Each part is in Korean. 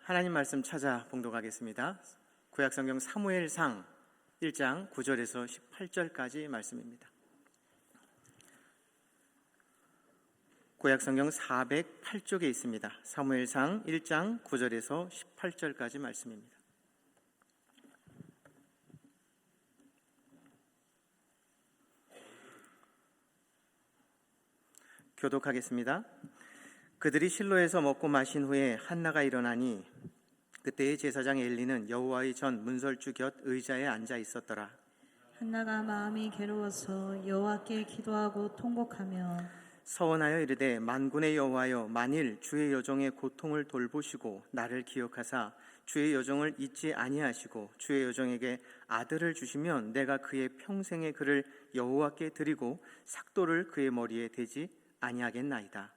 하나님 말씀 찾아 봉독하겠습니다. 구약성경 사무엘상 1장 9절에서 18절까지 말씀입니다. 구약성경 408쪽에 있습니다. 사무엘상 1장 9절에서 18절까지 말씀입니다. 교독하겠습니다. 그들이 실로에서 먹고 마신 후에 한나가 일어나니 그때의 제사장 엘리는 여호와의 전 문설주 곁 의자에 앉아 있었더라. 한나가 마음이 괴로워서 여호와께 기도하고 통곡하며 서원하여 이르되 만군의 여호와여, 만일 주의 여종의 고통을 돌보시고 나를 기억하사 주의 여종을 잊지 아니하시고 주의 여종에게 아들을 주시면 내가 그의 평생의 그를 여호와께 드리고 삭도를 그의 머리에 대지 아니하겠나이다.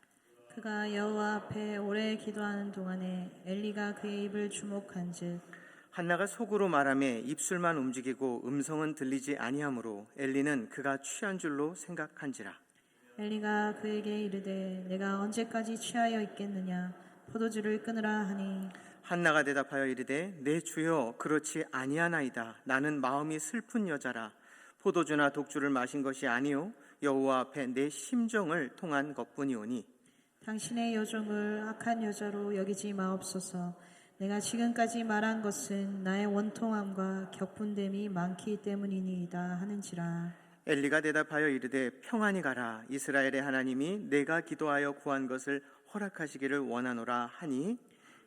그가 여호와 앞에 오래 기도하는 동안에 엘리가 그의 입을 주목한즉 한나가 속으로 말하며 입술만 움직이고 음성은 들리지 아니하므로 엘리는 그가 취한 줄로 생각한지라. 엘리가 그에게 이르되 내가 언제까지 취하여 있겠느냐, 포도주를 끊으라 하니 한나가 대답하여 이르되 내 주여, 그렇지 아니하나이다. 나는 마음이 슬픈 여자라. 포도주나 독주를 마신 것이 아니요 여호와 앞에 내 심정을 통한 것뿐이오니 당신의 여종을 악한 여자로 여기지 마옵소서. 내가 지금까지 말한 것은 나의 원통함과 격분됨이 많기 때문이니이다 하는지라. 엘리가 대답하여 이르되 평안히 가라. 이스라엘의 하나님이 내가 기도하여 구한 것을 허락하시기를 원하노라 하니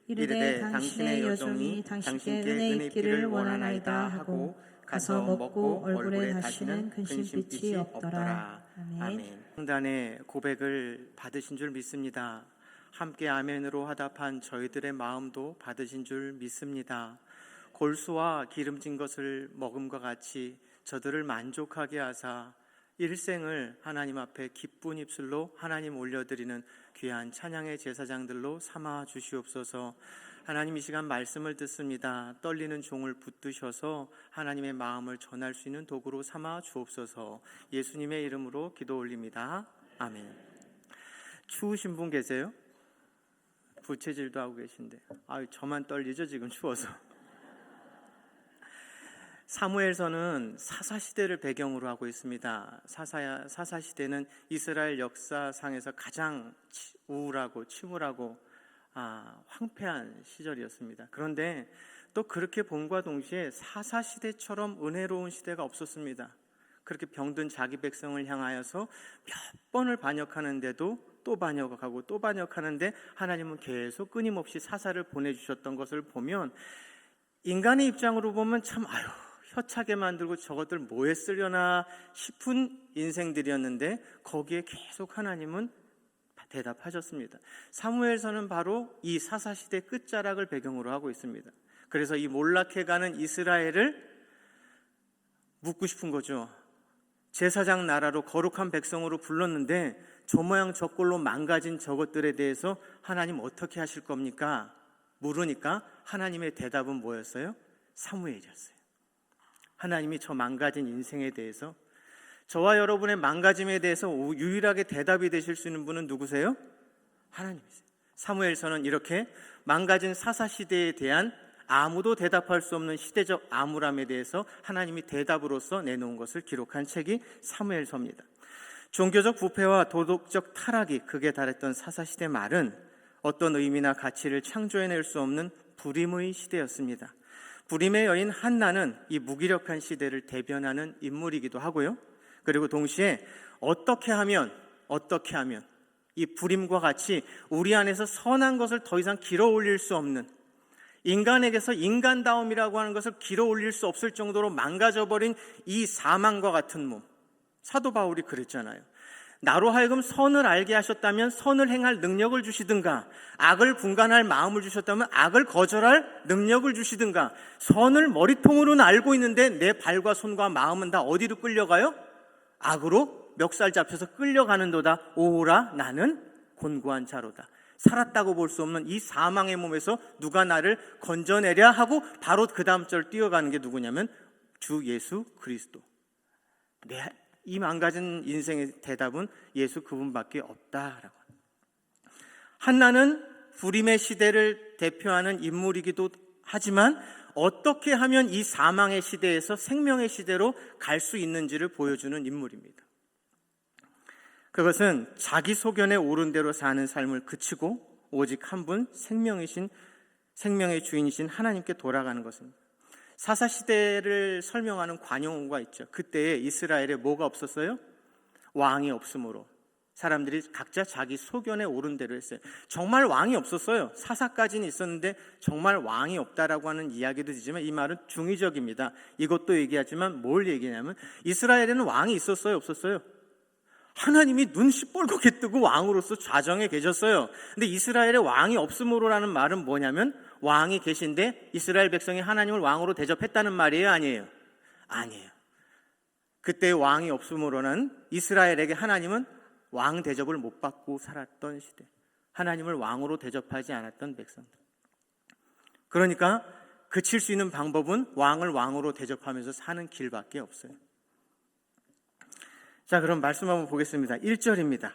이르되 당신의 여종이 당신께 은혜 입기를 원하나이다 하고 가서 먹고 얼굴에 다시는 근심빛이 없더라. 아멘. 성단의 고백을 받으신 줄 믿습니다. 함께 아멘으로 화답한 저희들의 마음도 받으신 줄 믿습니다. 골수와 기름진 것을 먹음과 같이 저들을 만족하게 하사 일생을 하나님 앞에 기쁜 입술로 하나님 올려드리는 귀한 찬양의 제사장들로 삼아 주시옵소서. 하나님, 이 시간 말씀을 듣습니다. 떨리는 종을 붙드셔서 하나님의 마음을 전할 수 있는 도구로 삼아 주옵소서. 예수님의 이름으로 기도 올립니다. 아멘. 추우신 분 계세요? 부채질도 하고 계신데 저만 떨리죠, 지금 추워서. 사무엘서는 사사시대를 배경으로 하고 있습니다. 사사시대는 이스라엘 역사상에서 가장 우울하고 침울하고 황폐한 시절이었습니다. 그런데 또 그렇게 봄과 동시에 사사시대처럼 은혜로운 시대가 없었습니다. 그렇게 병든 자기 백성을 향하여서 몇 번을 반역하는데도 또 반역하고 또 반역하는데 하나님은 계속 끊임없이 사사를 보내주셨던 것을 보면 인간의 입장으로 보면 참 혀차게 만들고 저것들 뭐 했으려나 싶은 인생들이었는데 거기에 계속 하나님은 대답하셨습니다. 사무엘서는 바로 이 사사시대 끝자락을 배경으로 하고 있습니다. 그래서 이 몰락해가는 이스라엘을 묻고 싶은 거죠. 제사장 나라로 거룩한 백성으로 불렀는데 저 모양 저 꼴로 망가진 저것들에 대해서 하나님 어떻게 하실 겁니까? 물으니까 하나님의 대답은 뭐였어요? 사무엘이었어요. 하나님이 저 망가진 인생에 대해서, 저와 여러분의 망가짐에 대해서 유일하게 대답이 되실 수 있는 분은 누구세요? 하나님이세요. 사무엘서는 이렇게 망가진 사사시대에 대한 아무도 대답할 수 없는 시대적 암울함에 대해서 하나님이 대답으로서 내놓은 것을 기록한 책이 사무엘서입니다. 종교적 부패와 도덕적 타락이 극에 달했던 사사시대 말은 어떤 의미나 가치를 창조해낼 수 없는 불임의 시대였습니다. 불임의 여인 한나는 이 무기력한 시대를 대변하는 인물이기도 하고요. 그리고 동시에 어떻게 하면 이 불임과 같이 우리 안에서 선한 것을 더 이상 길어 올릴 수 없는, 인간에게서 인간다움이라고 하는 것을 길어 올릴 수 없을 정도로 망가져버린 이 사망과 같은 몸, 사도 바울이 그랬잖아요. 나로 하여금 선을 알게 하셨다면 선을 행할 능력을 주시든가, 악을 분간할 마음을 주셨다면 악을 거절할 능력을 주시든가. 선을 머리통으로는 알고 있는데 내 발과 손과 마음은 다 어디로 끌려가요? 악으로 멱살 잡혀서 끌려가는도다. 오라, 나는 곤고한 자로다. 살았다고 볼 수 없는 이 사망의 몸에서 누가 나를 건져내랴 하고 바로 그 다음 절 뛰어가는 게 누구냐면 주 예수 그리스도. 이 망가진 인생의 대답은 예수 그분밖에 없다라고. 한나는 불임의 시대를 대표하는 인물이기도 하지만 어떻게 하면 이 사망의 시대에서 생명의 시대로 갈 수 있는지를 보여주는 인물입니다. 그것은 자기 소견에 옳은 대로 사는 삶을 그치고 오직 한 분 생명의 주인이신 하나님께 돌아가는 것입니다. 사사시대를 설명하는 관용어가 있죠. 그때에 이스라엘에 뭐가 없었어요? 왕이 없으므로 사람들이 각자 자기 소견에 옳은 대로 했어요. 정말 왕이 없었어요. 사사까지는 있었는데 정말 왕이 없다라고 하는 이야기도 되지만 이 말은 중의적입니다. 이것도 얘기하지만 뭘 얘기냐면 이스라엘에는 왕이 있었어요? 없었어요? 하나님이 눈 시뻘겋게 뜨고 왕으로서 좌정에 계셨어요. 근데 이스라엘에 왕이 없으므로라는 말은 뭐냐면 왕이 계신데 이스라엘 백성이 하나님을 왕으로 대접했다는 말이에요? 아니에요? 아니에요. 그때 왕이 없으므로는 이스라엘에게 하나님은 왕 대접을 못 받고 살았던 시대, 하나님을 왕으로 대접하지 않았던 백성들. 그러니까 그칠 수 있는 방법은 왕을 왕으로 대접하면서 사는 길밖에 없어요. 자, 그럼 말씀 한번 보겠습니다. 1절입니다.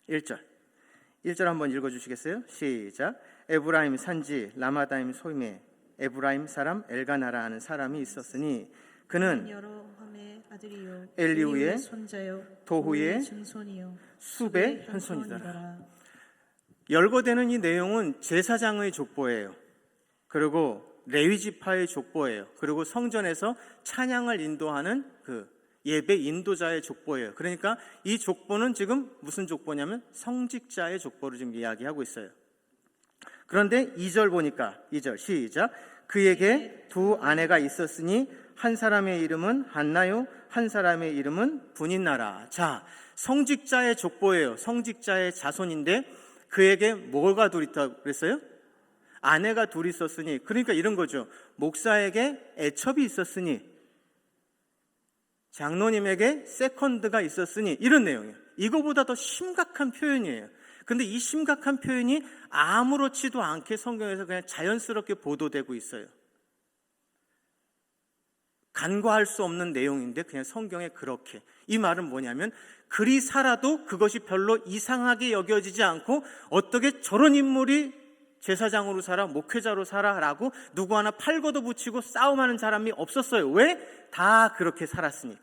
1절 한번 읽어주시겠어요? 시작. 에브라임 산지 라마다임 소임에 에브라임 사람 엘가나라 하는 사람이 있었으니 그는 여로함의 아들이요 엘리우의 손자요 도후의 증손이요 숲의 현손이더라. 열거되는 이 내용은 제사장의 족보예요. 그리고 레위 지파의 족보예요. 그리고 성전에서 찬양을 인도하는 그 예배 인도자의 족보예요. 그러니까 이 족보는 지금 무슨 족보냐면 성직자의 족보를 지금 이야기하고 있어요. 그런데 2절 보니까 2절 시작. 그에게 두 아내가 있었으니 한 사람의 이름은 한나요, 한 사람의 이름은 분인나라. 자, 성직자의 족보예요. 성직자의 자손인데 그에게 뭐가 둘 있다고 그랬어요? 아내가 둘 있었으니, 그러니까 이런 거죠. 목사에게 애첩이 있었으니, 장로님에게 세컨드가 있었으니, 이런 내용이에요. 이거보다 더 심각한 표현이에요. 근데 이 심각한 표현이 아무렇지도 않게 성경에서 그냥 자연스럽게 보도되고 있어요. 간과할 수 없는 내용인데 그냥 성경에 그렇게. 이 말은 뭐냐면 그리 살아도 그것이 별로 이상하게 여겨지지 않고 어떻게 저런 인물이 제사장으로 살아, 목회자로 살아라고 누구 하나 팔고도 붙이고 싸움하는 사람이 없었어요. 왜? 다 그렇게 살았으니까.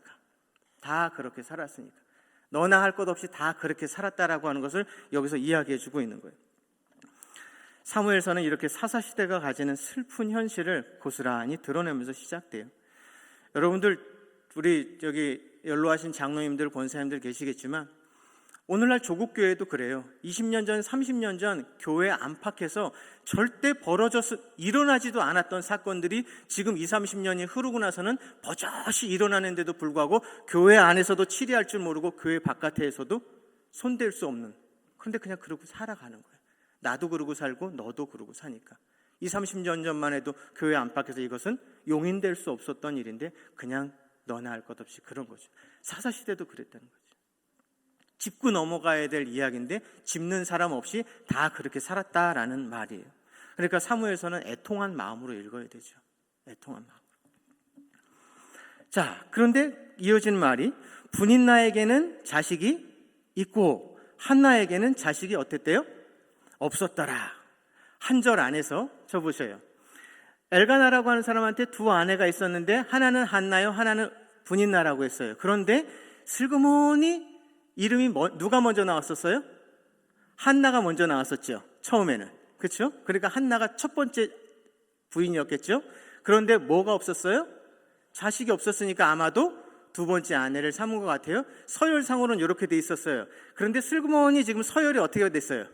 다 그렇게 살았으니까. 너나 할 것 없이 다 그렇게 살았다라고 하는 것을 여기서 이야기해 주고 있는 거예요. 사무엘서는 이렇게 사사시대가 가지는 슬픈 현실을 고스란히 드러내면서 시작돼요. 여러분들, 우리 여기 연로하신 장로님들, 권사님들 계시겠지만 오늘날 조국교회도 그래요. 20년 전, 30년 전 교회 안팎에서 절대 일어나지도 않았던 사건들이 지금 20, 30년이 흐르고 나서는 버젓이 일어나는데도 불구하고 교회 안에서도 치리할 줄 모르고 교회 바깥에서도 손댈 수 없는, 그런데 그냥 그러고 살아가는 거예요. 나도 그러고 살고 너도 그러고 사니까. 20, 30년 전만 해도 교회 안팎에서 이것은 용인될 수 없었던 일인데 그냥 너나 할 것 없이 그런 거죠. 사사시대도 그랬다는 거죠. 짚고 넘어가야 될 이야기인데 짚는 사람 없이 다 그렇게 살았다라는 말이에요. 그러니까 사무엘서는 애통한 마음으로 읽어야 되죠. 애통한 마음. 자, 그런데 이어진 말이 분인나에게는 자식이 있고 한나에게는 자식이 어땠대요? 없었더라. 한 절 안에서 쳐보셔요. 엘가나라고 하는 사람한테 두 아내가 있었는데 하나는 한나요, 하나는 분인나라고 했어요. 그런데 슬그머니 이름이 누가 먼저 나왔었어요? 한나가 먼저 나왔었죠. 처음에는. 그렇죠? 그러니까 한나가 첫 번째 부인이었겠죠. 그런데 뭐가 없었어요? 자식이 없었으니까 아마도 두 번째 아내를 삼은 것 같아요. 서열상으로는 이렇게 돼 있었어요. 그런데 슬그머니 지금 서열이 어떻게 됐어요?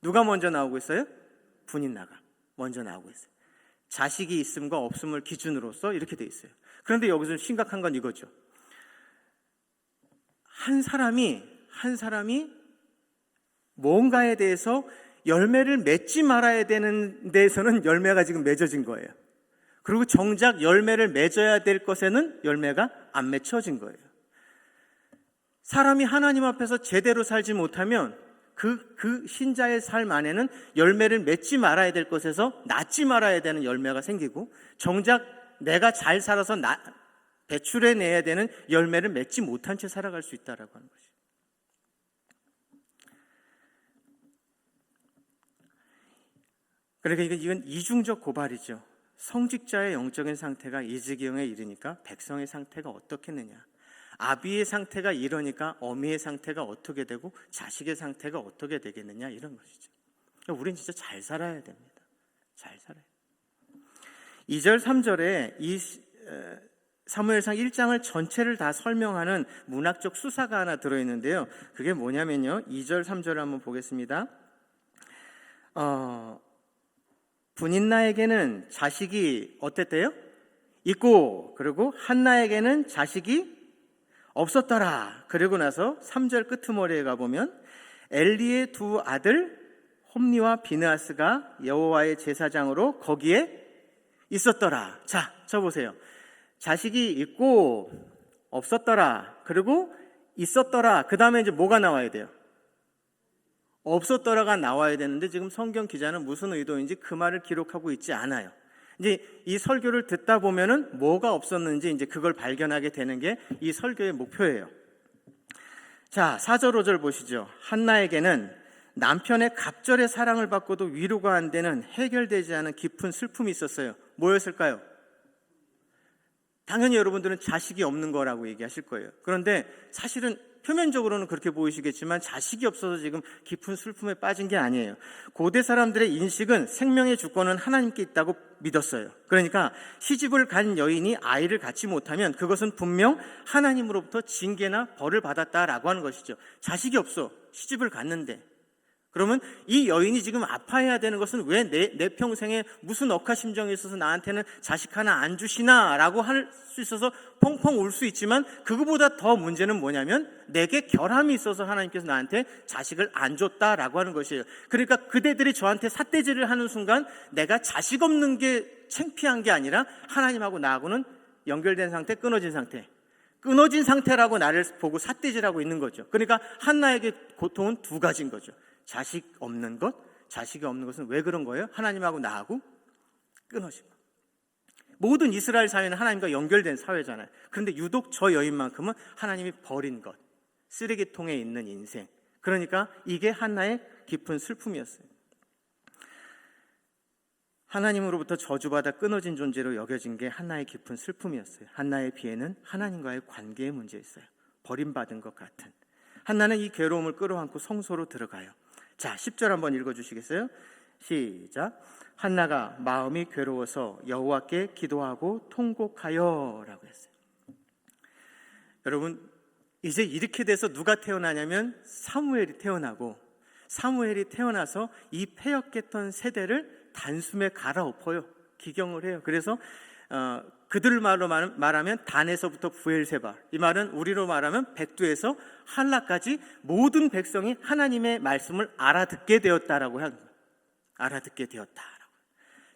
누가 먼저 나오고 있어요? 분인나가 먼저 나오고 있어요. 자식이 있음과 없음을 기준으로서 이렇게 돼 있어요. 그런데 여기서 심각한 건 이거죠. 한 사람이 뭔가에 대해서 열매를 맺지 말아야 되는 데에서는 열매가 지금 맺어진 거예요. 그리고 정작 열매를 맺어야 될 것에는 열매가 안 맺혀진 거예요. 사람이 하나님 앞에서 제대로 살지 못하면 그 신자의 삶 안에는 열매를 맺지 말아야 될 것에서 낳지 말아야 되는 열매가 생기고 정작 내가 잘 살아서 배출해내야 되는 열매를 맺지 못한 채 살아갈 수 있다라고 하는 거죠. 그러니까 이건 이중적 고발이죠. 성직자의 영적인 상태가 이 지경에 이르니까 백성의 상태가 어떻겠느냐. 아비의 상태가 이러니까 어미의 상태가 어떻게 되고 자식의 상태가 어떻게 되겠느냐, 이런 것이죠. 그러니까 우리는 진짜 잘 살아야 됩니다. 잘 살아야 돼요. 2절 3절에 이 사무엘상 1장을 전체를 다 설명하는 문학적 수사가 하나 들어있는데요. 그게 뭐냐면요, 2절 3절을 한번 보겠습니다. 분인나에게는 자식이 어땠대요? 있고, 그리고 한나에게는 자식이 없었더라. 그리고 나서 3절 끄트머리에 가보면 엘리의 두 아들 홈니와 비느하스가 여호와의 제사장으로 거기에 있었더라. 자, 저 보세요. 자식이 있고 없었더라. 그리고 있었더라. 그 다음에 이제 뭐가 나와야 돼요? 없었더라가 나와야 되는데 지금 성경 기자는 무슨 의도인지 그 말을 기록하고 있지 않아요. 이제 이 설교를 듣다 보면은 뭐가 없었는지 이제 그걸 발견하게 되는 게 이 설교의 목표예요. 자, 4절 5절 보시죠. 한나에게는 남편의 갑절의 사랑을 받고도 위로가 안 되는 해결되지 않은 깊은 슬픔이 있었어요. 뭐였을까요? 당연히 여러분들은 자식이 없는 거라고 얘기하실 거예요. 그런데 사실은 표면적으로는 그렇게 보이시겠지만 자식이 없어서 지금 깊은 슬픔에 빠진 게 아니에요. 고대 사람들의 인식은 생명의 주권은 하나님께 있다고 믿었어요. 그러니까 시집을 간 여인이 아이를 갖지 못하면 그것은 분명 하나님으로부터 징계나 벌을 받았다라고 하는 것이죠. 자식이 없어. 시집을 갔는데. 그러면 이 여인이 지금 아파해야 되는 것은 왜 내 평생에 무슨 억하심정이 있어서 나한테는 자식 하나 안 주시나 라고 할 수 있어서 펑펑 울 수 있지만, 그거보다 더 문제는 뭐냐면 내게 결함이 있어서 하나님께서 나한테 자식을 안 줬다라고 하는 것이에요. 그러니까 그대들이 저한테 삿대질을 하는 순간 내가 자식 없는 게 창피한 게 아니라 하나님하고 나하고는 연결된 상태, 끊어진 상태라고 나를 보고 삿대질하고 있는 거죠. 그러니까 한나에게 고통은 두 가지인 거죠. 자식 없는 것, 자식이 없는 것은 왜 그런 거예요? 하나님하고 나하고 끊어진 것. 모든 이스라엘 사회는 하나님과 연결된 사회잖아요. 그런데 유독 저 여인만큼은 하나님이 버린 것, 쓰레기통에 있는 인생. 그러니까 이게 한나의 깊은 슬픔이었어요. 하나님으로부터 저주받아 끊어진 존재로 여겨진 게 한나의 깊은 슬픔이었어요. 한나의 비애는 하나님과의 관계의 문제였어요. 버림받은 것 같은. 한나는 이 괴로움을 끌어안고 성소로 들어가요. 자, 10절 한번 읽어주시겠어요? 시작. 한나가 마음이 괴로워서 여호와께 기도하고 통곡하여 라고 했어요. 여러분, 이제 이렇게 돼서 누가 태어나냐면 사무엘이 태어나고, 사무엘이 태어나서 이 패역했던 세대를 단숨에 갈아엎어요. 기경을 해요. 그래서 그들 말로 말하면 단에서부터 부엘세바, 이 말은 우리로 말하면 백두에서 한라까지 모든 백성이 하나님의 말씀을 알아듣게 되었다라고 하는 거예요. 알아듣게 되었다라고.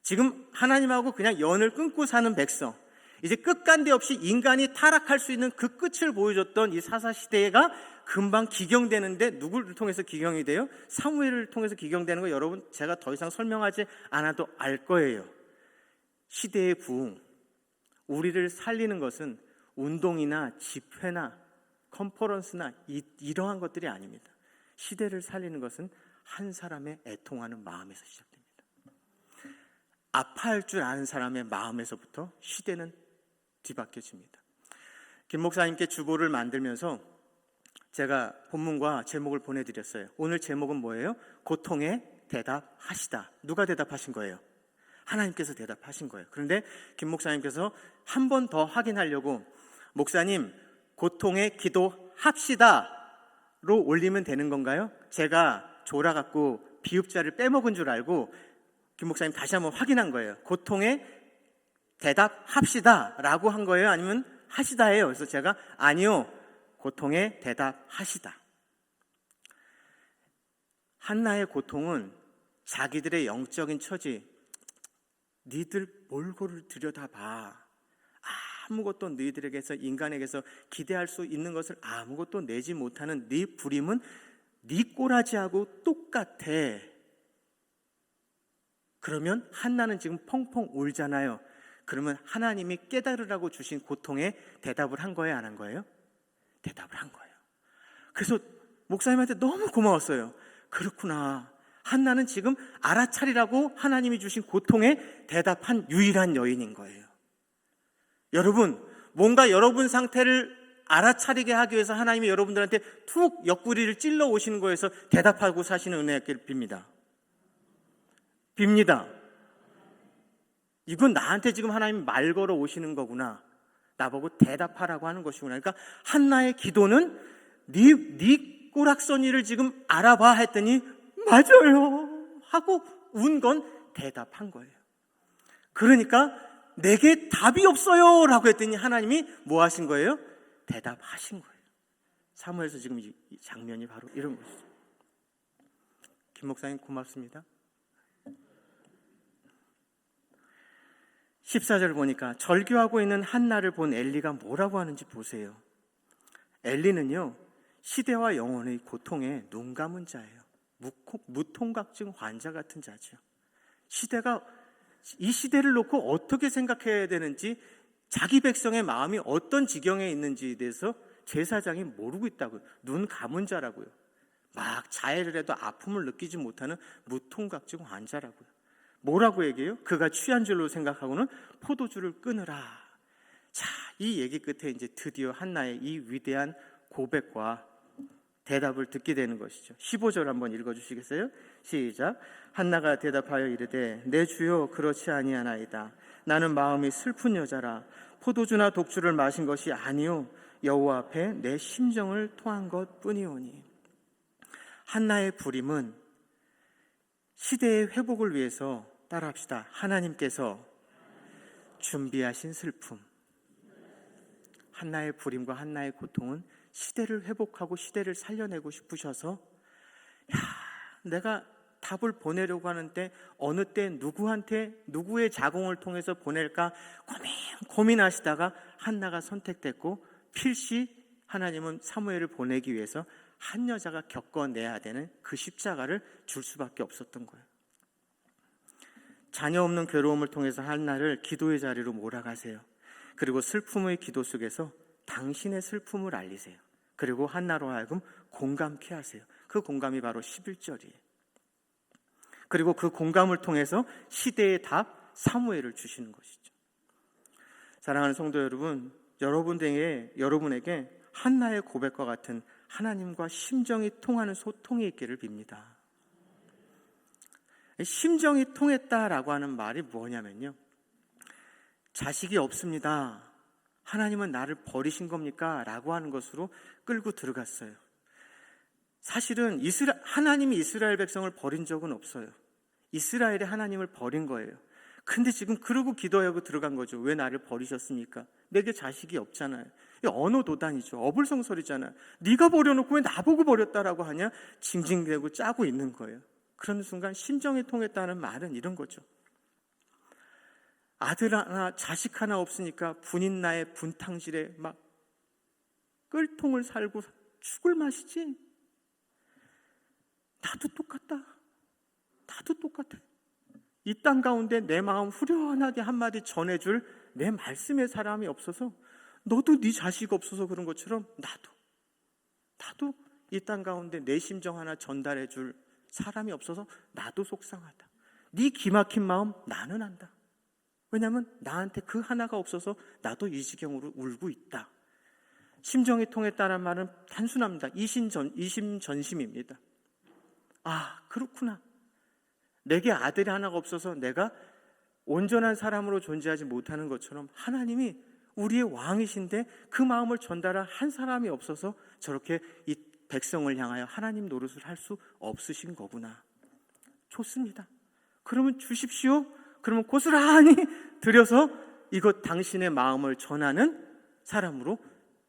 지금 하나님하고 그냥 연을 끊고 사는 백성, 이제 끝간데 없이 인간이 타락할 수 있는 그 끝을 보여줬던 이 사사시대가 금방 기경되는데, 누구를 통해서 기경이 돼요? 사무엘을 통해서 기경되는 거 여러분 제가 더 이상 설명하지 않아도 알 거예요. 시대의 부흥, 우리를 살리는 것은 운동이나 집회나 컨퍼런스나 이러한 것들이 아닙니다. 시대를 살리는 것은 한 사람의 애통하는 마음에서 시작됩니다. 아파할 줄 아는 사람의 마음에서부터 시대는 뒤바뀌어집니다. 김 목사님께 주보를 만들면서 제가 본문과 제목을 보내드렸어요. 오늘 제목은 뭐예요? 고통에 대답하시다. 누가 대답하신 거예요? 하나님께서 대답하신 거예요. 그런데 김 목사님께서 한 번 더 확인하려고, 목사님 고통에 기도합시다로 올리면 되는 건가요? 제가 졸아갖고 비읍자를 빼먹은 줄 알고 김 목사님 다시 한번 확인한 거예요. 고통에 대답합시다라고 한 거예요? 아니면 하시다예요? 그래서 제가 아니요, 고통에 대답하시다. 한나의 고통은 자기들의 영적인 처지, 니들 몰골을 들여다봐. 아무것도 너희들에게서, 인간에게서 기대할 수 있는 것을 아무것도 내지 못하는 네 부림은 네 꼬라지하고 똑같아. 그러면 한나는 지금 펑펑 울잖아요. 그러면 하나님이 깨달으라고 주신 고통에 대답을 한 거예요, 안 한 거예요? 대답을 한 거예요. 그래서 목사님한테 너무 고마웠어요. 그렇구나. 한나는 지금 알아차리라고 하나님이 주신 고통에 대답한 유일한 여인인 거예요. 여러분, 뭔가 여러분 상태를 알아차리게 하기 위해서 하나님이 여러분들한테 툭 옆구리를 찔러 오시는 거에서 대답하고 사시는 은혜를 빕니다. 이건 나한테 지금 하나님이 말 걸어 오시는 거구나. 나보고 대답하라고 하는 것이구나. 그러니까 한나의 기도는 네 꼬락서니를 지금 알아봐 했더니 맞아요 하고 운 건 대답한 거예요. 그러니까 내게 답이 없어요 라고 했더니 하나님이 뭐 하신 거예요? 대답하신 거예요. 사무엘서 지금 이 장면이 바로 이런 것이죠. 김 목사님 고맙습니다. 14절 보니까 절규하고 있는 한나를 본 엘리가 뭐라고 하는지 보세요. 엘리는요, 시대와 영혼의 고통에 눈 감은 자예요. 무통각증 환자 같은 자죠. 이 시대를 놓고 어떻게 생각해야 되는지, 자기 백성의 마음이 어떤 지경에 있는지에 대해서 제사장이 모르고 있다고요. 눈 감은 자라고요. 막 자해를 해도 아픔을 느끼지 못하는 무통각증 환자라고요. 뭐라고 얘기해요? 그가 취한 줄로 생각하고는 포도주를 끊으라. 자, 이 얘기 끝에 이제 드디어 한나의 이 위대한 고백과 대답을 듣게 되는 것이죠. 15절 한번 읽어주시겠어요? 시작. 한나가 대답하여 이르되 내 주여 그렇지 아니하나이다. 나는 마음이 슬픈 여자라. 포도주나 독주를 마신 것이 아니요 여호와 앞에 내 심정을 토한 것뿐이오니. 한나의 부림은 시대의 회복을 위해서, 따라합시다, 하나님께서 준비하신 슬픔. 한나의 부림과 한나의 고통은 시대를 회복하고 시대를 살려내고 싶으셔서, 내가 답을 보내려고 하는데 어느 때 누구한테 누구의 자궁을 통해서 보낼까 고민하시다가 한나가 선택됐고, 필시 하나님은 사무엘을 보내기 위해서 한 여자가 겪어내야 되는 그 십자가를 줄 수밖에 없었던 거예요. 자녀 없는 괴로움을 통해서 한나를 기도의 자리로 몰아가세요. 그리고 슬픔의 기도 속에서 당신의 슬픔을 알리세요. 그리고 한나로 하여금 공감케 하세요. 그 공감이 바로 11절이에요. 그리고 그 공감을 통해서 시대의 답 사무엘을 주시는 것이죠. 사랑하는 성도 여러분, 여러분에게 한나의 고백과 같은 하나님과 심정이 통하는 소통이 있기를 빕니다. 심정이 통했다라고 하는 말이 뭐냐면요, 자식이 없습니다. 하나님은 나를 버리신 겁니까? 라고 하는 것으로 끌고 들어갔어요. 사실은 하나님이 이스라엘 백성을 버린 적은 없어요. 이스라엘이 하나님을 버린 거예요. 근데 지금 그러고 기도하고 들어간 거죠. 왜 나를 버리셨습니까? 내게 자식이 없잖아요. 언어도단이죠. 어불성설이잖아요. 네가 버려놓고 왜 나보고 버렸다라고 하냐? 징징대고 짜고 있는 거예요. 그런 순간 심정이 통했다는 말은 이런 거죠. 아들 하나 자식 하나 없으니까 분인 나의 분탕질에 막 끌통을 살고 죽을 맛이지. 나도 똑같다. 이 땅 가운데 내 마음 후련하게 한마디 전해줄 내 말씀의 사람이 없어서, 너도 네 자식 없어서 그런 것처럼 나도 이 땅 가운데 내 심정 하나 전달해줄 사람이 없어서 나도 속상하다. 네 기막힌 마음 나는 안다. 왜냐하면 나한테 그 하나가 없어서 나도 이 지경으로 울고 있다. 심정이 통했다는 말은 단순합니다. 이심전심입니다. 아, 그렇구나. 내게 아들이 하나가 없어서 내가 온전한 사람으로 존재하지 못하는 것처럼 하나님이 우리의 왕이신데 그 마음을 전달할 한 사람이 없어서 저렇게 이 백성을 향하여 하나님 노릇을 할 수 없으신 거구나. 좋습니다. 그러면 주십시오. 그러면 고스란히 드려서 이것 당신의 마음을 전하는 사람으로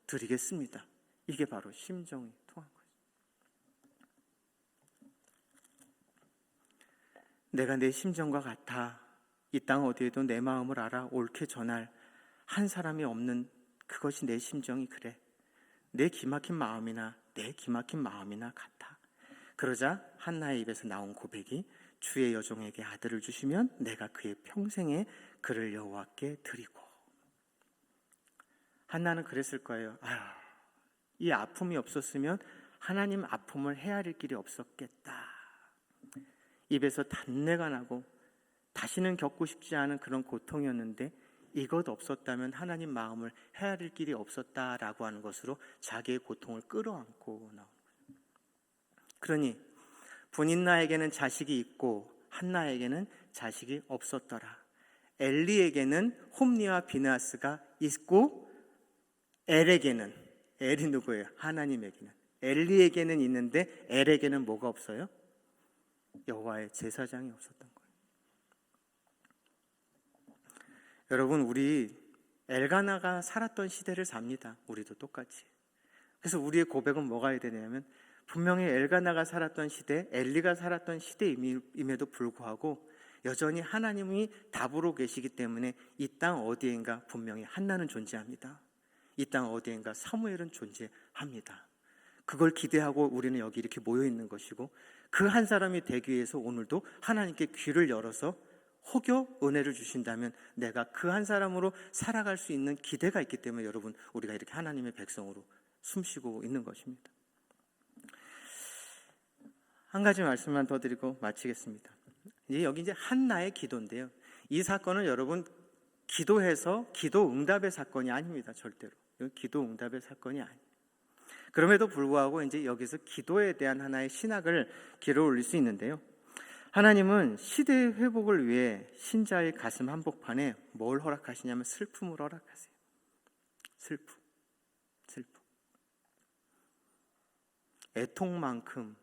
드리겠습니다. 이게 바로 심정이 통한 거예요. 내가 내 심정과 같아 이 땅 어디에도 내 마음을 알아 옳게 전할 한 사람이 없는, 그것이 내 심정이 그래. 내 기막힌 마음이나 같아. 그러자 한나의 입에서 나온 고백이, 주의 여종에게 아들을 주시면 내가 그의 평생에 그를 여호와께 드리고. 한나는 그랬을 거예요. 이 아픔이 없었으면 하나님 아픔을 헤아릴 길이 없었겠다. 입에서 단내가 나고 다시는 겪고 싶지 않은 그런 고통이었는데 이것 없었다면 하나님 마음을 헤아릴 길이 없었다라고 하는 것으로 자기의 고통을 끌어안고 나오는 거예요. 그러니 분인나에게는 자식이 있고 한나에게는 자식이 없었더라. 엘리에게는 홈니와 비느하스가 있고 엘에게는, 엘이 누구예요? 하나님에게는. 엘리에게는 있는데 엘에게는 뭐가 없어요? 여호와의 제사장이 없었던 거예요. 여러분, 우리 엘가나가 살았던 시대를 삽니다. 우리도 똑같이. 그래서 우리의 고백은 뭐가 해야 되냐면 분명히 엘가나가 살았던 시대, 엘리가 살았던 시대임에도 불구하고 여전히 하나님이 답으로 계시기 때문에 이 땅 어디엔가 분명히 한나는 존재합니다. 이 땅 어디엔가 사무엘은 존재합니다. 그걸 기대하고 우리는 여기 이렇게 모여 있는 것이고 그 한 사람이 되기 위해서 오늘도 하나님께 귀를 열어서 혹여 은혜를 주신다면 내가 그 한 사람으로 살아갈 수 있는 기대가 있기 때문에 여러분 우리가 이렇게 하나님의 백성으로 숨쉬고 있는 것입니다. 한 가지 말씀만 더 드리고 마치겠습니다. 여기 이제 한나의 기도인데요. 이 사건은 여러분 기도해서 기도 응답의 사건이 아닙니다. 절대로. 기도 응답의 사건이 아니에요. 그럼에도 불구하고 이제 여기서 기도에 대한 하나의 신학을 길어 올릴 수 있는데요. 하나님은 시대의 회복을 위해 신자의 가슴 한복판에 뭘 허락하시냐면 슬픔을 허락하세요. 슬픔. 애통만큼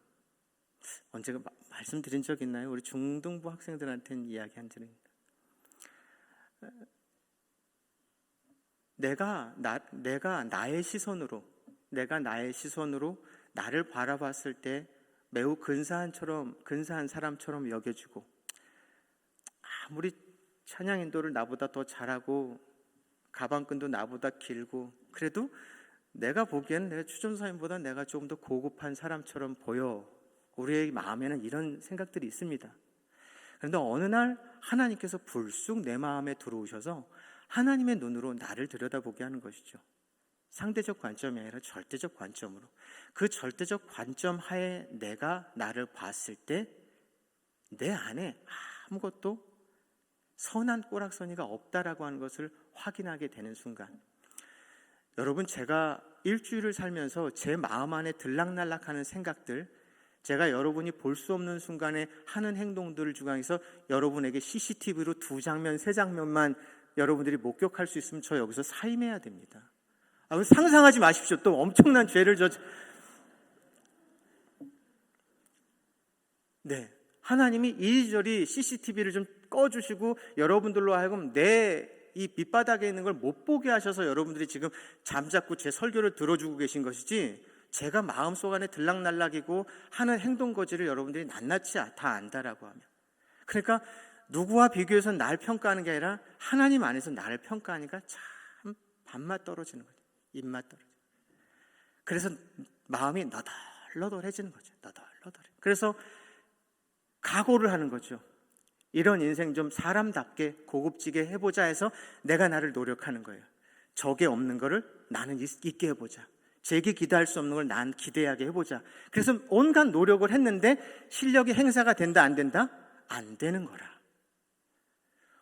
언제가 말씀드린 적 있나요? 우리 중등부 학생들한테는 이야기한 적이 있습니다. 내가 나의 시선으로 나를 바라봤을 때 매우 근사한 사람처럼 여겨지고 아무리 찬양 인도를 나보다 더 잘하고 가방끈도 나보다 길고 그래도 내가 보기에는 내가 추전사님보다 내가 조금 더 고급한 사람처럼 보여. 우리의 마음에는 이런 생각들이 있습니다. 그런데 어느 날 하나님께서 불쑥 내 마음에 들어오셔서 하나님의 눈으로 나를 들여다보게 하는 것이죠. 상대적 관점이 아니라 절대적 관점으로. 그 절대적 관점 하에 내가 나를 봤을 때 내 안에 아무것도 선한 꼬락서니가 없다라고 하는 것을 확인하게 되는 순간, 여러분, 제가 일주일을 살면서 제 마음 안에 들락날락하는 생각들, 제가 여러분이 볼 수 없는 순간에 하는 행동들을 중앙에서 여러분에게 CCTV로 2장면, 3장면만 여러분들이 목격할 수 있으면 저 여기서 사임해야 됩니다. 상상하지 마십시오. 또 엄청난 죄를 네, 하나님이 이리저리 CCTV를 좀 꺼주시고 여러분들로 하여금 내 이 밑바닥에 있는 걸 못 보게 하셔서 여러분들이 지금 잠자코 제 설교를 들어주고 계신 것이지, 제가 마음속 안에 들락날락이고 하는 행동 거지를 여러분들이 낱낱이 다 안다라고 하면, 그러니까 누구와 비교해서 날 평가하는 게 아니라 하나님 안에서 나를 평가하니까 참 밥맛 떨어지는 거죠. 입맛 떨어지는. 그래서 마음이 너덜너덜해지는 거죠. 너덜너덜해. 그래서 각오를 하는 거죠. 이런 인생 좀 사람답게 고급지게 해보자 해서 내가 나를 노력하는 거예요. 적에 없는 거를 나는 있게 해보자. 제게 기대할 수 없는 걸 난 기대하게 해보자. 그래서 온갖 노력을 했는데 실력이 행사가 된다 안 된다? 안 되는 거라.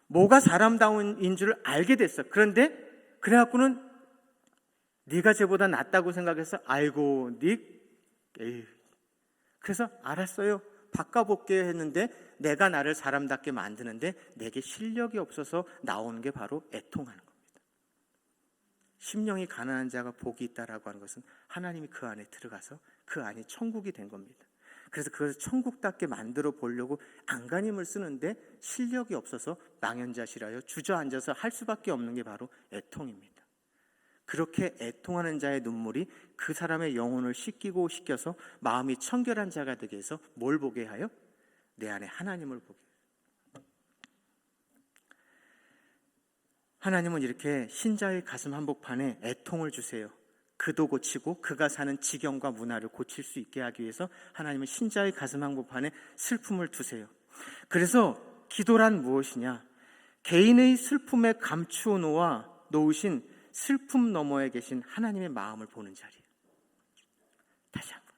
뭐가 사람다운인 줄 알게 됐어. 그런데 그래갖고는 네가 쟤보다 낫다고 생각해서 아이고 그래서 알았어요. 바꿔볼게 했는데 내가 나를 사람답게 만드는데 내게 실력이 없어서 나오는 게 바로 애통하는 겁니다. 심령이 가난한 자가 복이 있다라고 하는 것은 하나님이 그 안에 들어가서 그 안이 천국이 된 겁니다. 그래서 그것을 천국답게 만들어 보려고 안간힘을 쓰는데 실력이 없어서 망연자실하여 주저앉아서 할 수밖에 없는 게 바로 애통입니다. 그렇게 애통하는 자의 눈물이 그 사람의 영혼을 씻기고 씻겨서 마음이 청결한 자가 되게 해서 뭘 보게 하여? 내 안에 하나님을 보게 해요. 하나님은 이렇게 신자의 가슴 한복판에 애통을 주세요. 그도 고치고 그가 사는 지경과 문화를 고칠 수 있게 하기 위해서 하나님은 신자의 가슴 한복판에 슬픔을 두세요. 그래서 기도란 무엇이냐? 개인의 슬픔에 감추어 놓으신 슬픔 너머에 계신 하나님의 마음을 보는 자리예요. 다시 한번,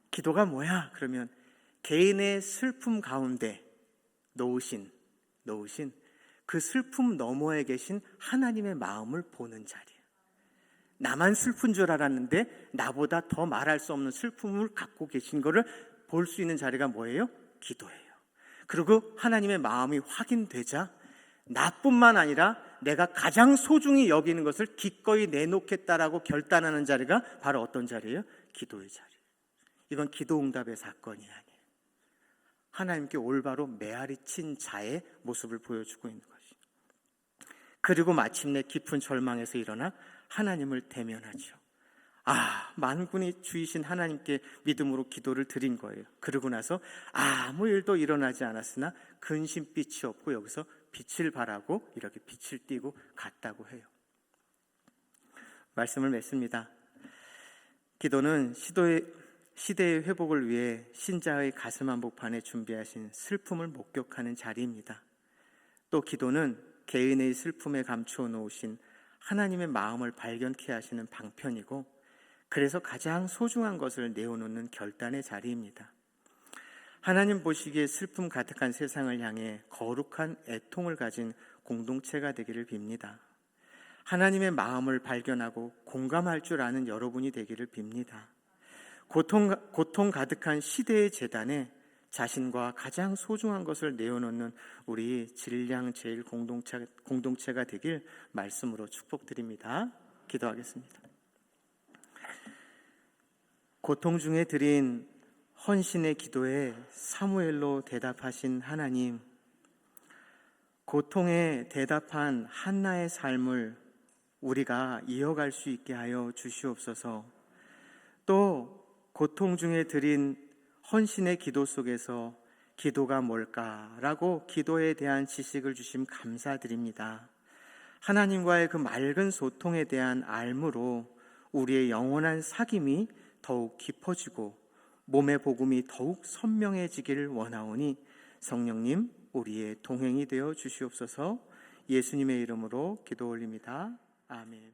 기도가 뭐야? 그러면 개인의 슬픔 가운데 놓으신 그 슬픔 너머에 계신 하나님의 마음을 보는 자리예요. 나만 슬픈 줄 알았는데 나보다 더 말할 수 없는 슬픔을 갖고 계신 거를 볼 수 있는 자리가 뭐예요? 기도예요. 그리고 하나님의 마음이 확인되자 나뿐만 아니라 내가 가장 소중히 여기는 것을 기꺼이 내놓겠다라고 결단하는 자리가 바로 어떤 자리예요? 기도의 자리. 이건 기도응답의 사건이 아니에요. 하나님께 올바로 메아리 친 자의 모습을 보여주고 있는 것이죠. 그리고 마침내 깊은 절망에서 일어나 하나님을 대면하죠. 만군이 주이신 하나님께 믿음으로 기도를 드린 거예요. 그러고 나서 아무 일도 일어나지 않았으나 근심빛이 없고 여기서 빛을 발하고 이렇게 빛을 띠고 갔다고 해요. 말씀을 맺습니다. 기도는 시대의 회복을 위해 신자의 가슴 한복판에 준비하신 슬픔을 목격하는 자리입니다. 또 기도는 개인의 슬픔에 감추어 놓으신 하나님의 마음을 발견케 하시는 방편이고, 그래서 가장 소중한 것을 내어놓는 결단의 자리입니다. 하나님 보시기에 슬픔 가득한 세상을 향해 거룩한 애통을 가진 공동체가 되기를 빕니다. 하나님의 마음을 발견하고 공감할 줄 아는 여러분이 되기를 빕니다. 고통 가득한 시대의 재단에 자신과 가장 소중한 것을 내어놓는 우리 진량 제일 공동체가 되길 말씀으로 축복드립니다. 기도하겠습니다. 고통 중에 드린 헌신의 기도에 사무엘로 대답하신 하나님, 고통에 대답한 한나의 삶을 우리가 이어갈 수 있게 하여 주시옵소서. 또 고통 중에 드린 헌신의 기도 속에서 기도가 뭘까라고 기도에 대한 지식을 주심 감사드립니다. 하나님과의 그 맑은 소통에 대한 알므로 우리의 영원한 사귐이 더욱 깊어지고 몸의 복음이 더욱 선명해지기를 원하오니 성령님 우리의 동행이 되어 주시옵소서. 예수님의 이름으로 기도 올립니다. 아멘.